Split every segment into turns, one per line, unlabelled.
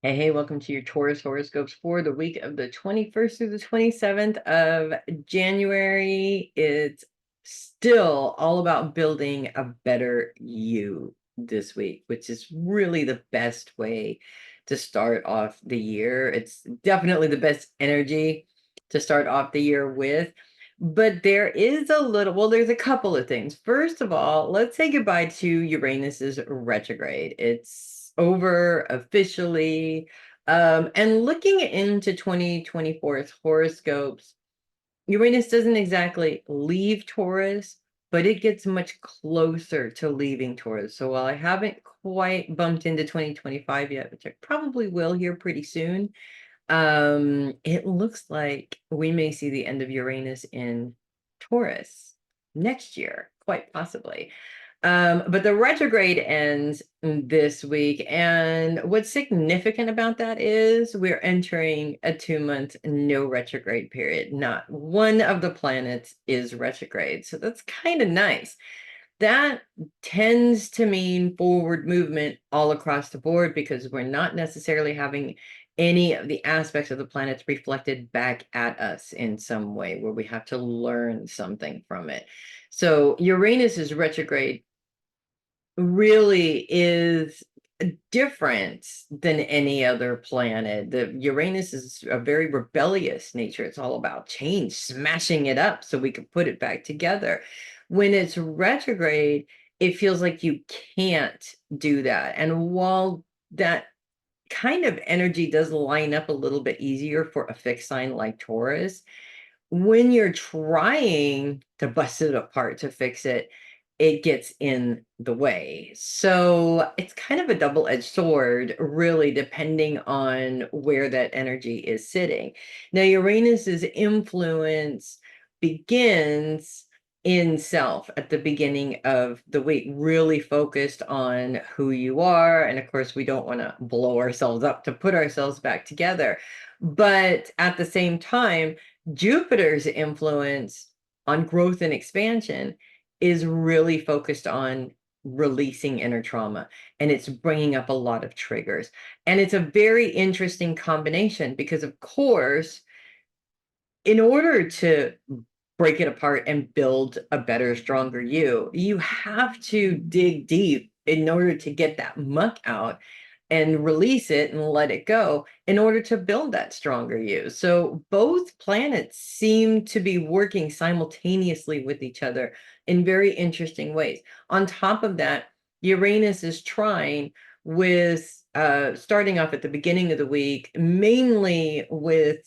Hey, welcome to your Taurus horoscopes for the week of the 21st through the 27th of January. It's still all about building a better you this week, which is really the best way to start off the year. It's definitely the best energy to start off the year with. But there is there's a couple of things. First of all, let's say goodbye to Uranus's retrograde. It's over officially. And looking into 2024's horoscopes, Uranus doesn't exactly leave Taurus, but it gets much closer to leaving Taurus. So while I haven't quite bumped into 2025 yet, which I probably will here pretty soon, it looks like we may see the end of Uranus in Taurus next year, quite possibly. But the retrograde ends this week, and what's significant about that is we're entering a 2-month no retrograde period. Not one of the planets is retrograde, so that's kind of nice. That tends to mean forward movement all across the board because we're not necessarily having any of the aspects of the planets reflected back at us in some way where we have to learn something from it. So Uranus is retrograde really is different than any other planet. The Uranus is a very rebellious nature. It's all about change, smashing it up so we can put it back together. When it's retrograde, it feels like you can't do that. And while that kind of energy does line up a little bit easier for a fixed sign like Taurus, when you're trying to bust it apart to fix it, it gets in the way. So it's kind of a double-edged sword, really, depending on where that energy is sitting. Now, Uranus's influence begins in self at the beginning of the week, really focused on who you are. And of course, we don't want to blow ourselves up to put ourselves back together. But at the same time, Jupiter's influence on growth and expansion is really focused on releasing inner trauma, and it's bringing up a lot of triggers. And it's a very interesting combination because, of course, in order to break it apart and build a better, stronger you, you have to dig deep in order to get that muck out and release it and let it go in order to build that stronger you. So both planets seem to be working simultaneously with each other in very interesting ways. On top of that, Uranus is trine with starting off at the beginning of the week, mainly with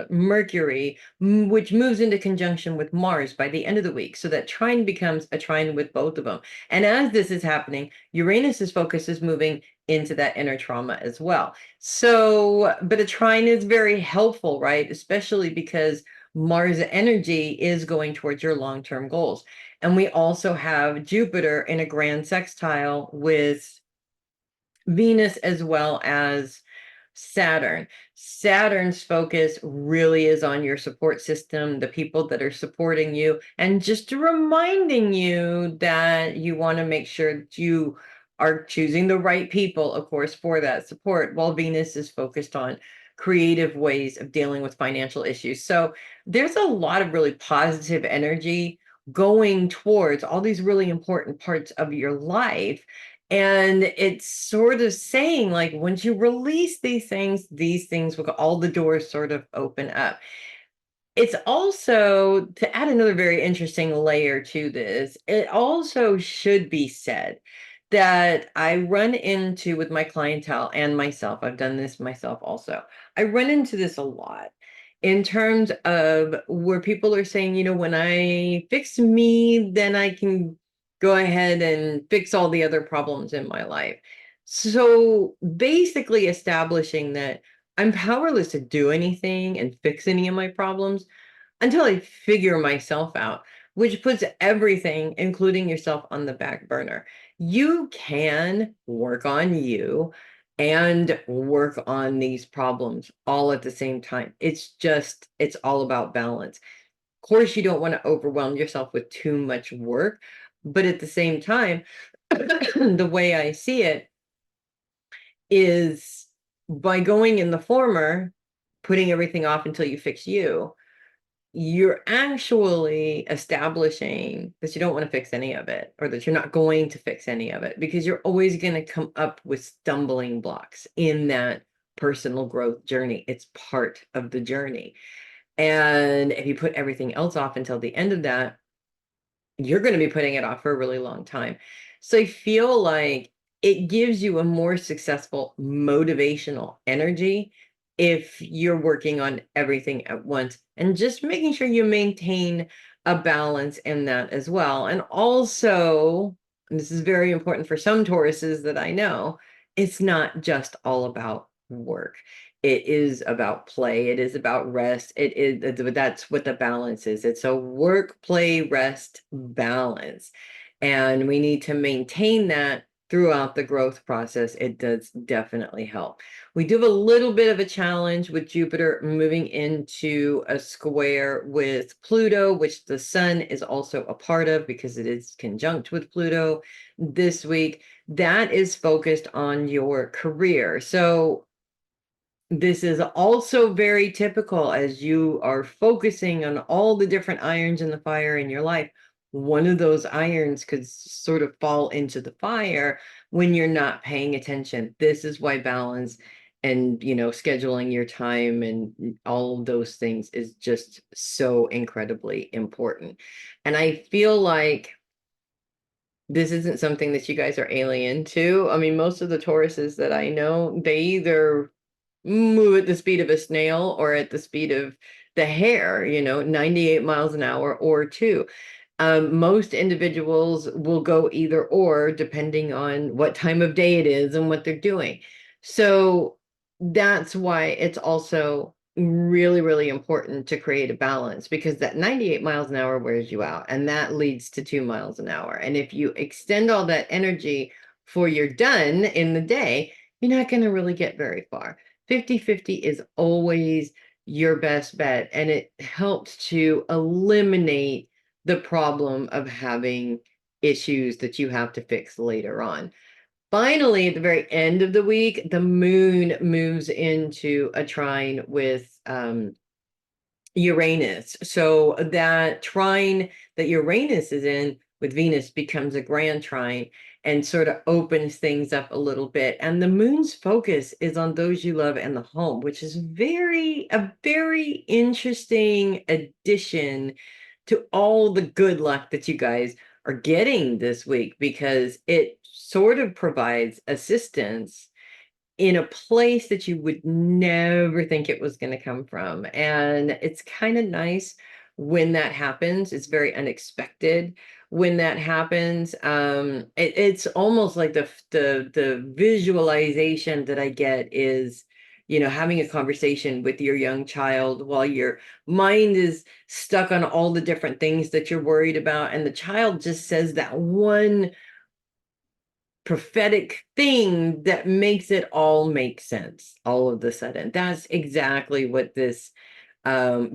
Mercury, which moves into conjunction with Mars by the end of the week. So that trine becomes a trine with both of them. And as this is happening, Uranus's focus is moving into that inner trauma as well. So, but a trine is very helpful, right? Especially because Mars energy is going towards your long-term goals. And we also have Jupiter in a grand sextile with Venus as well as Saturn. Saturn's focus really is on your support system, the people that are supporting you, and just reminding you that you want to make sure that you are choosing the right people, of course, for that support, while Venus is focused on creative ways of dealing with financial issues. So there's a lot of really positive energy going towards all these really important parts of your life. And it's sort of saying, like, once you release these things will all the doors sort of open up. It's also, to add another very interesting layer to this, it also should be said that I run into with my clientele and myself, I've done this myself also. I run into this a lot in terms of where people are saying, when I fix me, then I can go ahead and fix all the other problems in my life. So basically establishing that I'm powerless to do anything and fix any of my problems until I figure myself out, which puts everything, including yourself, on the back burner. You can work on you and work on these problems all at the same time. It's all about balance. Of course, you don't want to overwhelm yourself with too much work, but at the same time, the way I see it is By going in the former, putting everything off until you fix you, you're actually establishing that you don't want to fix any of it, or that you're not going to fix any of it, because you're always going to come up with stumbling blocks in that personal growth journey. It's part of the journey. And if you put everything else off until the end of that, you're going to be putting it off for a really long time. So I feel like it gives you a more successful motivational energy if you're working on everything at once, and just making sure you maintain a balance in that as well. And also, and this is very important for some Tauruses that I know, it's not just all about work. It is about play. It is about rest. It is, that's what the balance is. It's a work, play, rest balance. And we need to maintain that throughout the growth process. It does definitely help. We do have a little bit of a challenge with Jupiter moving into a square with Pluto, which the sun is also a part of because it is conjunct with Pluto this week. That is focused on your career. So this is also very typical as you are focusing on all the different irons in the fire in your life. One of those irons could sort of fall into the fire when you're not paying attention. This is why balance and, scheduling your time and all of those things is just so incredibly important. And I feel like this isn't something that you guys are alien to. I mean, most of the Tauruses that I know, they either move at the speed of a snail or at the speed of the hare, 98 miles an hour or two. Most individuals will go either or, depending on what time of day it is and what they're doing. So that's why it's also really, really important to create a balance, because that 98 miles an hour wears you out, and that leads to 2 miles an hour. And if you extend all that energy for you're done in the day, you're not going to really get very far. 50-50 is always your best bet, and it helps to eliminate the problem of having issues that you have to fix later on. Finally, at the very end of the week, the moon moves into a trine with Uranus. So that trine that Uranus is in with Venus becomes a grand trine and sort of opens things up a little bit. And the moon's focus is on those you love and the home, which is a very interesting addition to all the good luck that you guys are getting this week, because it sort of provides assistance in a place that you would never think it was going to come from. And it's kind of nice when that happens. It's very unexpected when that happens. It's almost like the visualization that I get is, having a conversation with your young child while your mind is stuck on all the different things that you're worried about, and the child just says that one prophetic thing that makes it all make sense all of the sudden. That's exactly what this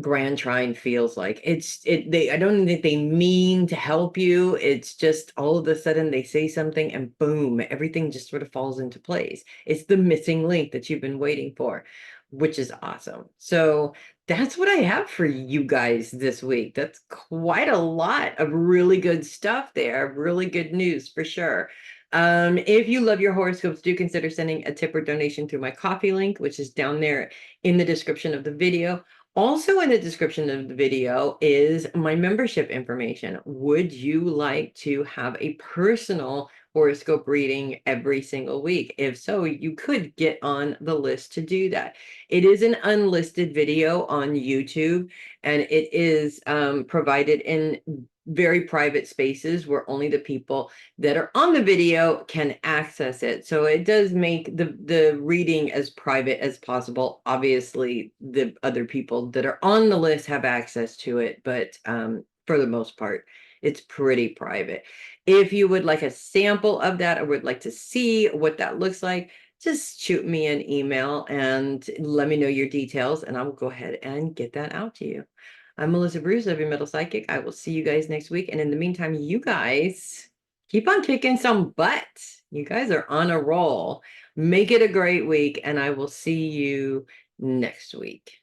grand trine feels like. I don't think they mean to help you. It's just all of a sudden they say something and boom, everything just sort of falls into place. It's the missing link that you've been waiting for, which is awesome. So that's what I have for you guys this week. That's quite a lot of really good stuff there. Really good news for sure. If you love your horoscopes, do consider sending a tip or donation through my coffee link, which is down there in the description of the video. Also in the description of the video is my membership information. Would you like to have a personal horoscope reading every single week? If so, you could get on the list to do that. It is an unlisted video on YouTube, and it is provided in very private spaces where only the people that are on the video can access it. So it does make the reading as private as possible. Obviously, the other people that are on the list have access to it, but for the most part, it's pretty private. If you would like a sample of that or would like to see what that looks like, just shoot me an email and let me know your details, and I will go ahead and get that out to you. I'm Melissa Bruce of Your Middle Psychic. I will see you guys next week. And in the meantime, you guys keep on kicking some butt. You guys are on a roll. Make it a great week, and I will see you next week.